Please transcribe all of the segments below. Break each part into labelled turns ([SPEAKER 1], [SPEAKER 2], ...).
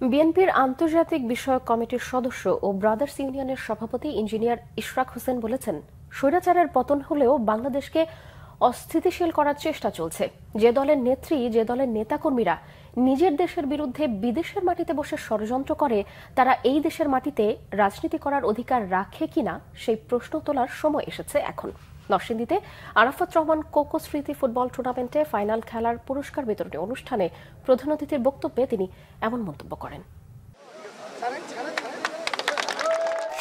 [SPEAKER 1] বিএনপির আন্তর্জাতিক বিষয়ক কমিটির সদস্য ও ব্রাদার্স ইউনিয়নের সভাপতি ইঞ্জিনিয়ার ইশরাক হোসেন বলেছেন, স্বৈরাচারের পতন হলেও বাংলাদেশকে অস্থিতিশীল করার চেষ্টা চলছে। যে দলের নেত্রী, যে দলের নেতাকর্মীরা নিজের দেশের বিরুদ্ধে বিদেশের মাটিতে বসে ষড়যন্ত্র করে, তারা এই দেশের মাটিতে রাজনীতি করার অধিকার রাখে কিনা সেই প্রশ্ন তোলার সময় এসেছে এখন। নরসিংদীতে আরাফাত রহমান কোকো স্মৃতি ফুটবল টুর্নামেন্টে ফাইনাল খেলার পুরস্কার বিতরণী অনুষ্ঠানে প্রধান অতিথির বক্তব্যে তিনি এমন মন্তব্য করেন।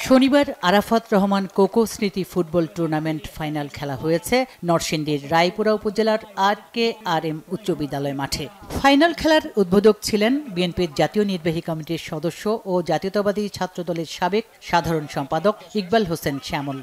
[SPEAKER 2] শনিবার আরাফাত রহমান কোকো স্মৃতি ফুটবল টুর্নামেন্ট ফাইনাল খেলা হয়েছে নরসিংদীর রায়পুরা উপজেলার RKRM উচ্চ বিদ্যালয় মাঠে। ফাইনাল খেলার উদ্বোধক ছিলেন বিএনপির জাতীয় নির্বাহী কমিটির সদস্য ও জাতীয়তাবাদী ছাত্রদলের সাবেক সাধারণ সম্পাদক ইকবাল হোসেন শ্যামল।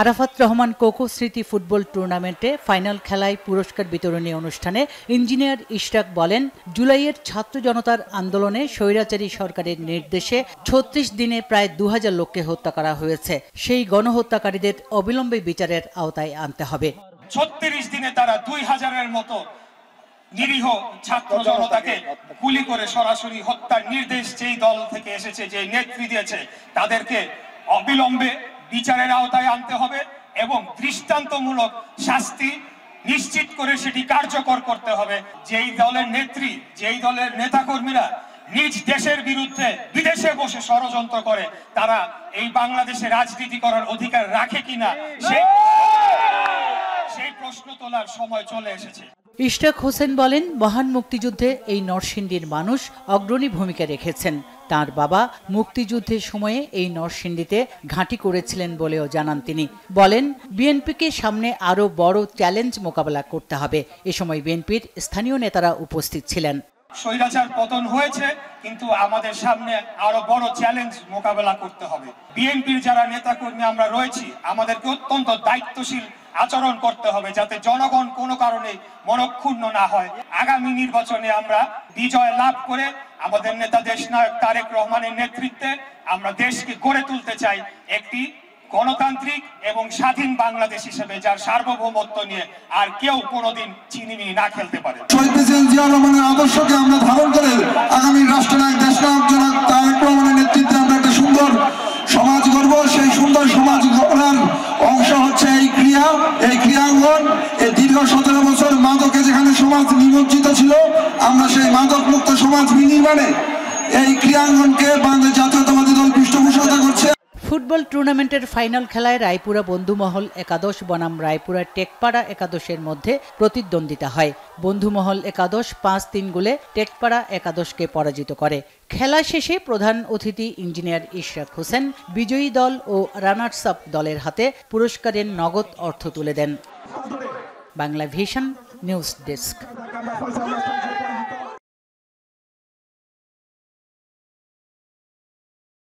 [SPEAKER 2] আরাফাত রহমান কোকো স্মৃতি ফুটবল টুর্নামেন্টে ফাইনাল খেলায় পুরস্কার বিতরণী অনুষ্ঠানে ইঞ্জিনিয়ার ইশরাক বলেন, জুলাইয়ের ছাত্র জনতার আন্দোলনে স্বৈরাচারী সরকারের নির্দেশে ৩৬ দিনে প্রায় ২০০০ লোককে হত্যা করা হয়েছে। সেই গণহত্যাকারীদের অবিলম্বে বিচারের আওতায় আনতে হবে।
[SPEAKER 3] ৩৬ দিনে তারা ২০০০-এর মতো নিরীহ ছাত্র জনতাকে গুলি করে সরাসরি হত্যার নির্দেশ যেই দল থেকে এসেছে, যে নেতৃত্ব দিয়েছে, তাদেরকে অবিলম্বে বিচারের আওতায় আনতে হবে এবং দৃষ্টান্তমূলক শাস্তি নিশ্চিত করে সেটি কার্যকর করতে হবে। যেই দলের নেত্রী, যেই দলের নেতাকর্মীরা নিজ দেশের বিরুদ্ধে বিদেশে বসে ষড়যন্ত্র করে, তারা এই বাংলাদেশে রাজনীতি করার অধিকার রাখে কিনা সেই প্রশ্ন তোলার সময় চলে এসেছে।
[SPEAKER 2] ইশরাক হোসেন বলেন, মহান মুক্তিযুদ্ধে এই নরসিংদীর মানুষ অগ্রণী ভূমিকা রেখেছেন। তার বাবা মুক্তিযুদ্ধের সময়ে এই নরসিংদীতে ঘাঁটি করেছিলেন বলেও জানান তিনি। বলেন, বিএনপিকে সামনে আরো বড় চ্যালেঞ্জ মোকাবেলা করতে হবে। এ সময় বিএনপির স্থানীয় নেতারা উপস্থিত ছিলেন।
[SPEAKER 3] স্বৈরাচার পতন হয়েছে, কিন্তু আমাদের সামনে আরো বড় চ্যালেঞ্জ মোকাবেলা করতে হবে। বিএনপির যারা নেতাকর্মী আমরা রয়েছি, আমাদেরকে অত্যন্ত দায়িত্বশীল আচরণ করতে হবে, যাতে জনগণ কোনো কারণে মনক্ষুণ্ণ না হয়। আগামী নির্বাচনে আমরা বিজয় লাভ করে আমাদের নেতা দেশনায়ক তারেক রহমানের নেতৃত্বে আমরা দেশকে গড়ে তুলতে চাই একটি গণতান্ত্রিক এবং স্বাধীন বাংলাদেশ হিসেবে, যার সার্বভৌমত্ব নিয়ে আর কেউ কোনোদিন চিনিমিনি না খেলতে পারে।
[SPEAKER 4] শহীদ প্রেসিডেন্ট জিয়া রহমানের আদর্শকে আমরা ধারণ করে আগামী রাষ্ট্রনায়ক দেশনায়ক জনাব তারেক রহমানের নেতৃত্বে আমরা একটা সুন্দর সমাজ গড়ব। সেই সুন্দর সমাজ গড়ার অংশ হচ্ছে এই ক্রিয়াঙ্গন। এই দীর্ঘ ১৭ বছর মাদকে যেখানে সমাজ নিমজ্জিত ছিল, আমরা সেই মাদক মুক্ত সমাজ বিনির্মাণে এই ক্রিয়াঙ্গনকে বাংলাদেশ জাতীয়তাবাদী দল পৃষ্ঠপোষকতা করছে।
[SPEAKER 2] ফুটবল টুর্নামেন্টের ফাইনাল খেলায় রায়পুরা বন্ধুমহল একাদশ বনাম রায়পুরা টেকপাড়া একাদশের মধ্যে প্রতিদ্বন্দ্বিতা হয়। বন্ধুমহল একাদশ ৫-৩ গোলে টেকপাড়া একাদশকে পরাজিত করে। খেলা শেষে প্রধান অতিথি ইঞ্জিনিয়ার ইশরাক হোসেন বিজয়ী দল ও রানার্স আপ দলের হাতে পুরস্কারের নগদ অর্থ তুলে দেন। Bangla Vision news desk.